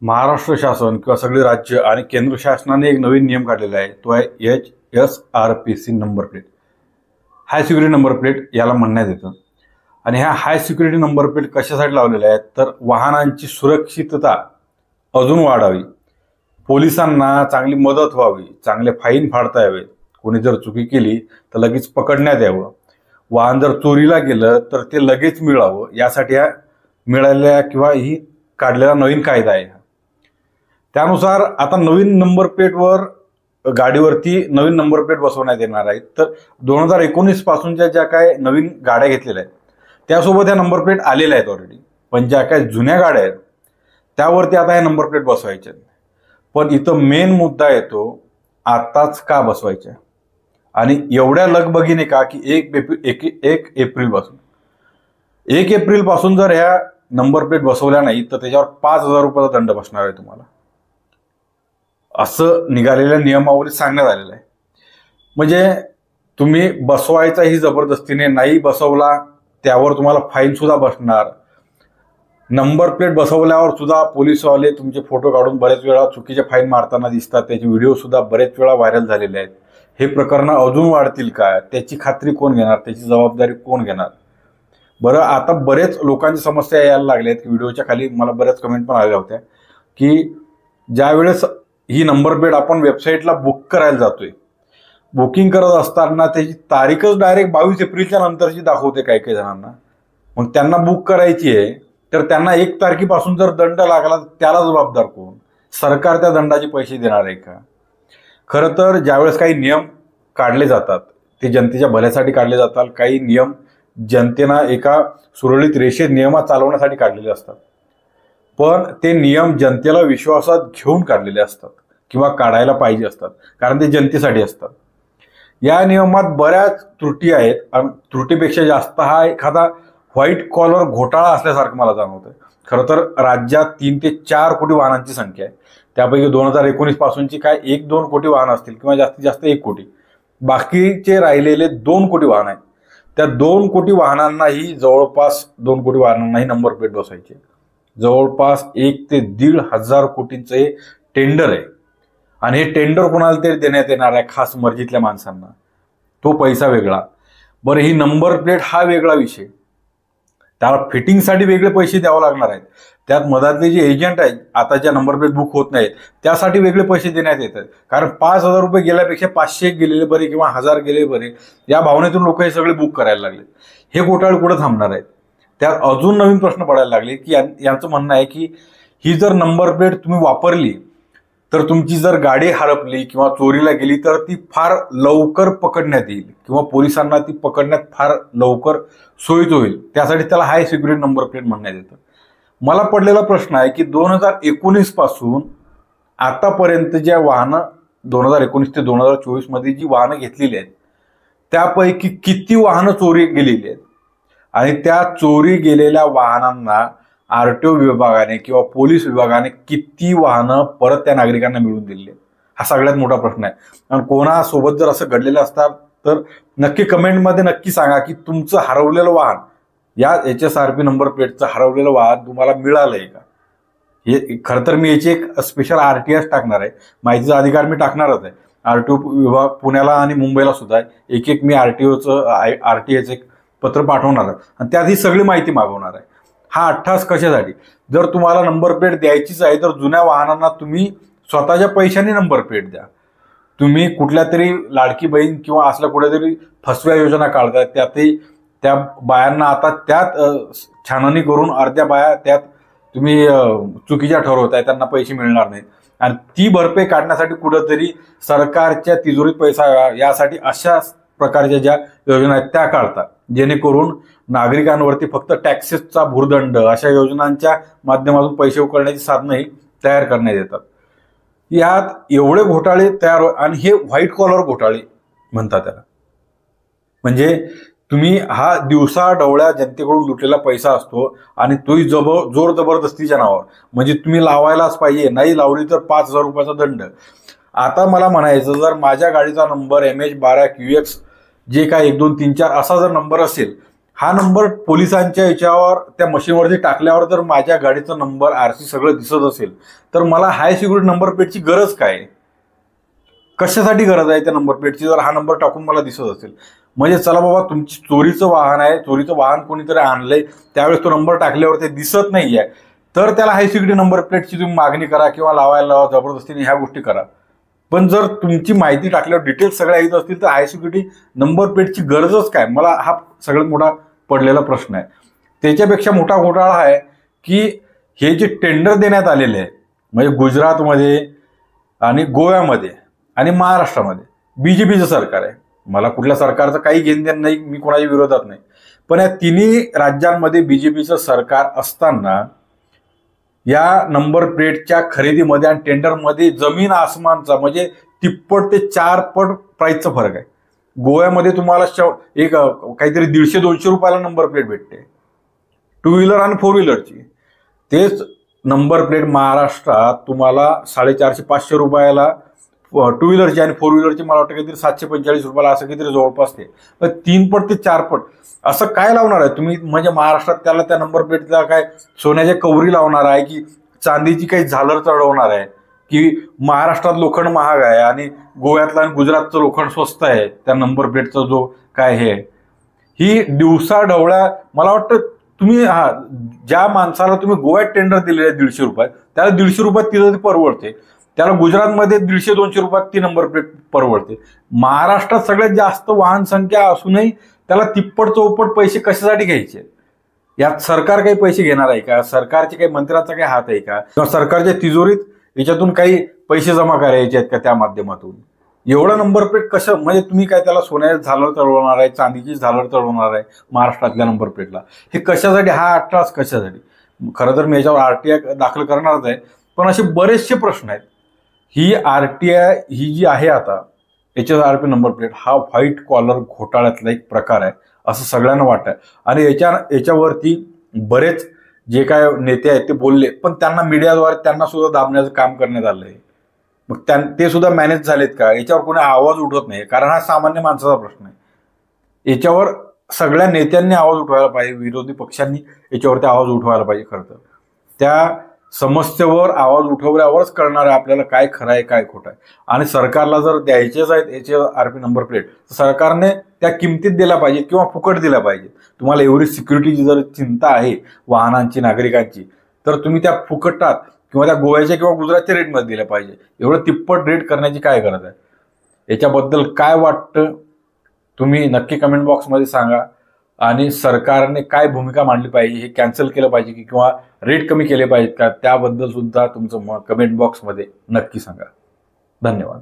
महाराष्ट्र शासन किंवा सगळे राज्य आणि केंद्र शासनाने एक नवीन नियम काढलेला आहे. तो आहे HSRPC नंबर प्लेट. हाय सिक्युरिटी नंबर प्लेट याला म्हणण्यात येतं. आणि ह्या हाय सिक्युरिटी नंबर प्लेट कशासाठी लावलेल्या आहेत तर वाहनांची सुरक्षितता अजून वाढावी, पोलिसांना चांगली मदत व्हावी, चांगले फाईन फाडता यावेत, कोणी जर चुकी केली तर लगेच पकडण्यात यावं, वाहन जर चोरीला गेलं तर ते लगेच मिळावं, यासाठी हा मिळालेल्या किंवा ही काढलेला नवीन कायदा आहे. त्यानुसार आता नवीन नंबर प्लेटवर गाडीवरती नवीन नंबर प्लेट बसवण्यात येणार आहेत. तर 2019 पासूनच्या ज्या काय नवीन गाड्या घेतलेल्या आहेत त्यासोबत ह्या नंबर प्लेट आलेल्या आहेत ऑलरेडी. पण ज्या काय जुन्या गाड्या आहेत त्यावरती आता ह्या नंबर प्लेट बसवायच्या. पण इथं मेन मुद्दा येतो, आताच का बसवायच्या आणि एवढ्या लगबगीने का की 1 एप्रिल पासून जर ह्या नंबर प्लेट बसवल्या नाही तर त्याच्यावर 5,000 रुपयाचा दंड बसणार आहे तुम्हाला, असं निघालेल्या नियमावलीत सांगण्यात आलेलं आहे. म्हणजे तुम्ही बसवायचाही जबरदस्तीने, नाही बसवला त्यावर तुम्हाला फाईन सुद्धा बसणार. नंबर प्लेट बसवल्यावर सुद्धा पोलीसवाले तुमचे फोटो काढून बरेच वेळा चुकीचे फाईन मारताना दिसतात, त्याचे व्हिडिओ सुद्धा बरेच वेळा व्हायरल झालेले आहेत. हे प्रकरण अजून वाढतील का, त्याची खात्री कोण घेणार, त्याची जबाबदारी कोण घेणार? बरं, आता बरेच लोकांची समस्या यायला लागल्या आहेत की व्हिडिओच्या खाली मला बऱ्याच कमेंट पण आल्या होत्या की ज्या वेळेस ही नंबर प्लेट आपण वेबसाईटला बुक करायला जातोय, बुकिंग करत असताना त्याची तारीखच डायरेक्ट 22 एप्रिलच्या नंतरची दाखवते काही काही जणांना. मग त्यांना बुक करायची आहे तर त्यांना 1 तारखेपासून जर दंड लागला तर त्याला जबाबदार कोण? सरकार त्या दंडाचे पैसे देणार आहे का? खरं तर ज्यावेळेस काही नियम काढले जातात ते जनतेच्या भल्यासाठी काढले जातात. काही नियम जनतेना एका सुरळीत रेषेत नियमात चालवण्यासाठी काढलेले असतात. पण ते नियम जनतेला विश्वासात घेऊन काढलेले असतात किंवा काढायला पाहिजे असतात, कारण ते जनतेसाठी असतात. या नियमात बऱ्याच त्रुटी आहेत आणि त्रुटीपेक्षा जास्त हा एखादा व्हाईट कॉलर घोटाळा असल्यासारखं मला जाणवतं. खरं तर राज्यात 3 ते 4 कोटी वाहनांची संख्या आहे. त्यापैकी 2019 पासूनची काय 1-2 कोटी वाहन असतील किंवा जास्तीत जास्त 1 कोटी. बाकीचे राहिलेले 2 कोटी वाहन आहेत. त्या 2 कोटी वाहनांनाही जवळपास 2 कोटी वाहनांनाही नंबर प्लेट बसवायचे. जवळपास 1 ते 1,500 कोटींचं हे टेंडर आहे आणि हे टेंडर कोणाला तरी देण्यात येणार आहे, खास मर्जीतल्या माणसांना. तो पैसा वेगळा. बरं, ही नंबर प्लेट हा वेगळा विषय. त्याला फिटिंगसाठी वेगळे पैसे द्यावे लागणार आहेत. त्यात मधातले जे एजंट आहेत आता ज्या नंबर प्लेट बुक होत नाहीत त्यासाठी वेगळे पैसे देण्यात येतात. कारण 5,000 रुपये गेल्यापेक्षा 500 गेलेले बरे किंवा 1,000 गेलेले बरे, या भावनेतून लोक हे सगळे बुक करायला लागले. हे घोटाळे कुठं थांबणार आहेत? त्यात अजून नवीन प्रश्न पडायला लागले की यांचं म्हणणं आहे की ही जर नंबर प्लेट तुम्ही वापरली तर तुमची जर गाडी हरपली किंवा चोरीला गेली तर ती फार लवकर पकडण्यात येईल किंवा पोलिसांना ती पकडण्यात फार लवकर सोयीचं होईल. त्यासाठी त्याला हाय सिक्युरिटी नंबर प्लेट म्हणण्यात येतं. मला पडलेला प्रश्न आहे की 2019 पासून आतापर्यंत ज्या वाहनं 2019 ते 2024 मध्ये जी वाहनं घेतलेली आहेत त्यापैकी किती वाहनं चोरी गेलेली आहेत आणि त्या चोरी गेलेल्या वाहनांना RTO विभागाने किंवा पोलीस विभागाने किती वाहनं परत त्या नागरिकांना मिळवून दिली? हा सगळ्यात मोठा प्रश्न आहे. आणि कोणासोबत जर असं घडलेलं असतात तर नक्की कमेंटमध्ये नक्की सांगा की तुमचं हरवलेलं वाहन, या HSRP नंबर प्लेटचं हरवलेलं वाहन तुम्हाला मिळालंय का? हे खरं तर मी याची एक स्पेशल RTS टाकणार आहे, माहितीचा अधिकार मी टाकणारच आहे. RTO विभाग पुण्याला आणि मुंबईला सुद्धा एक मी RTAचं एक पत्र पाठवणार आहे आणि त्यात ही सगळी माहिती मागवणार आहे. हा अट्टास कशासाठी? जर तुम्हाला नंबर प्लेट द्यायचीच आहे तर जुन्या वाहनांना तुम्ही स्वतःच्या पैशाने नंबर प्लेट द्या. तुम्ही कुठल्या तरी लाडकी बहीण किंवा असल्या कुठेतरी फसव्या योजना काढताय, त्यातही त्या बायांना आता त्यात छाननी करून अर्ध्या बाया त्यात तुम्ही चुकीच्या ठरवताय, त्यांना पैसे मिळणार नाहीत. आणि ती भरपाई काढण्यासाठी कुठंतरी सरकारच्या तिजोरीत पैसा यासाठी अशा प्रकारच्या ज्या योजना आहेत त्या काढतात, जेणेकरून नागरिकांवरती फक्त टॅक्सेसचा भुर्दंड अशा योजनांच्या माध्यमातून पैसे उकळण्याची साधनंही तयार करण्यात येतात. यात एवढे घोटाळे तयार आणि हे व्हाईट कॉलर घोटाळे म्हणतात त्याला. म्हणजे तुम्ही हा दिवसा डवळ्या जनतेकडून लुटलेला पैसा असतो आणि तोही जोर जबरदस्तीच्या नावावर, म्हणजे तुम्ही लावायलाच पाहिजे, नाही लावली तर 5,000 रुपयाचा दंड. आता मला म्हणायचं, जर माझ्या गाडीचा नंबर MH12QX जे काय 1 2 3 4 असा जर नंबर असेल हा नंबर पोलिसांच्या याच्यावर त्या मशीनवरती टाकल्यावर जर माझ्या गाडीचा नंबर आरसी सगळं दिसत असेल तर मला हाय सिक्युरिटी नंबर प्लेटची गरज काय? कशासाठी गरज आहे त्या नंबर प्लेटची जर हा नंबर टाकून मला दिसत असेल? म्हणजे चला बाबा तुमची चोरीचं वाहन आहे, चोरीचं वाहन कोणीतरी आणलंय, त्यावेळेस तो नंबर टाकल्यावर ते दिसत नाहीये तर त्याला हाय सिक्युरिटी नंबर प्लेटची तुम्ही मागणी करा किंवा लावायला लावा, जबरदस्तीने ह्या गोष्टी करा. पण जर तुमची माहिती टाकल्यावर डिटेल्स सगळ्या येत असतील तर हाय सिक्युरिटी नंबर प्लेटची गरजच काय? मला हा सगळ्यात मोठा पडलेला प्रश्न आहे. त्याच्यापेक्षा मोठा घोटाळा आहे की हे जे टेंडर देण्यात आलेले आहे म्हणजे गुजरातमध्ये आणि गोव्यामध्ये आणि महाराष्ट्रामध्ये बीजेपीचं सरकार आहे. मला कुठल्या सरकारचं काही घेणदेण नाही, मी कोणाच्या विरोधात नाही, पण या तिन्ही राज्यांमध्ये बीजेपीचं सरकार असताना या नंबर प्लेटच्या खरेदीमध्ये आणि टेंडरमध्ये जमीन आसमानचा म्हणजे तिप्पट ते 4 पट प्राइसचा फरक आहे. गोव्यामध्ये तुम्हाला एक काहीतरी 150-200 रुपयाला नंबर प्लेट भेटते, 2 व्हीलर आणि 4 व्हीलरची. तेच नंबर प्लेट महाराष्ट्रात तुम्हाला 450-500 रुपयाला 2 व्हीलरची आणि 4 व्हीलरची मला वाटतं काहीतरी 745 रुपयाला असं काहीतरी जवळपास ते. 3 पट ते 4 पट असं काय लावणार आहे तुम्ही? म्हणजे महाराष्ट्रात त्याला त्या नंबर प्लेटला काय सोन्याच्या कवरी लावणार आहे की चांदीची काही झालर चढवणार आहे की महाराष्ट्रात लोखंड महाग आहे आणि गोव्यातलं आणि गुजरातचं लोखंड स्वस्त आहे त्या नंबर प्लेटचा जो काय हे? ही दिवसा ढवळ्या मला वाटतं तुम्ही ज्या माणसाला तुम्ही गोव्यात टेंडर दिलेले 150 रुपयात त्याला 150 रुपयात तिथं ते परवडते, त्याला गुजरातमध्ये 150-200 रुपयात ती नंबर प्लेट परवडते. महाराष्ट्रात सगळ्यात जास्त वाहन संख्या असूनही त्याला तिप्पट चौपट पैसे कशासाठी घ्यायचे? यात सरकार काही पैसे घेणार आहे का? सरकारचे काही मंत्र्याचा काही हात आहे का? किंवा सरकारच्या तिजोरीत याच्यातून काही पैसे जमा करायचे आहेत का त्या माध्यमातून? एवढा नंबर प्लेट कसं म्हणजे तुम्ही काय त्याला सोन्याची झालर चढवणार आहे, चांदीची झालर चढवणार आहे महाराष्ट्रातल्या नंबर प्लेटला? हे कशासाठी? हा अट्टास कशासाठी? खरं तर मी याच्यावर आरटीआय दाखल करणारच आहे, पण असे बरेचसे प्रश्न आहेत. ही आरटीआय ही जी आहे आता HSRP नंबर प्लेट हा व्हाईट कॉलर घोटाळ्यातला एक प्रकार आहे असं सगळ्यांना वाटतं. आणि याच्यावरती बरेच जे काय नेते आहेत ते बोलले, पण त्यांना मीडियाद्वारे त्यांना सुद्धा दाबण्याचं काम करण्यात आलंय. मग ते सुद्धा मॅनेज झालेत का? याच्यावर कोणी आवाज उठवत नाही, कारण हा सामान्य माणसाचा प्रश्न आहे. याच्यावर सगळ्या नेत्यांनी आवाज उठवायला पाहिजे, विरोधी पक्षांनी याच्यावरती आवाज उठवायला पाहिजे. खरं तर त्या समस्येवर आवाज उठवल्यावरच कळणार आहे आपल्याला काय खरं आहे काय खोटं आहे. आणि सरकारला जर द्यायचेच आहेत HSRP नंबर प्लेट तर सरकारने त्या किमतीत दिल्या पाहिजे किंवा फुकट दिल्या पाहिजे. तुम्हाला एवढी सिक्युरिटीची जर चिंता आहे वाहनांची, नागरिकांची, तर तुम्ही त्या फुकटात किंवा त्या गोव्याच्या किंवा गुजरातच्या रेटमध्ये दिल्या पाहिजे. एवढं तिप्पट रेट करण्याची काय गरज आहे? याच्याबद्दल काय वाटतं तुम्ही नक्की कमेंट बॉक्समध्ये सांगा. आणि सरकारने काय भूमिका मांडली पाहिजे? हे कॅन्सल केलं पाहिजे की किंवा रेट कमी केले पाहिजेत का? त्याबद्दल सुद्धा तुमचं कमेंट बॉक्समध्ये नक्की सांगा. धन्यवाद.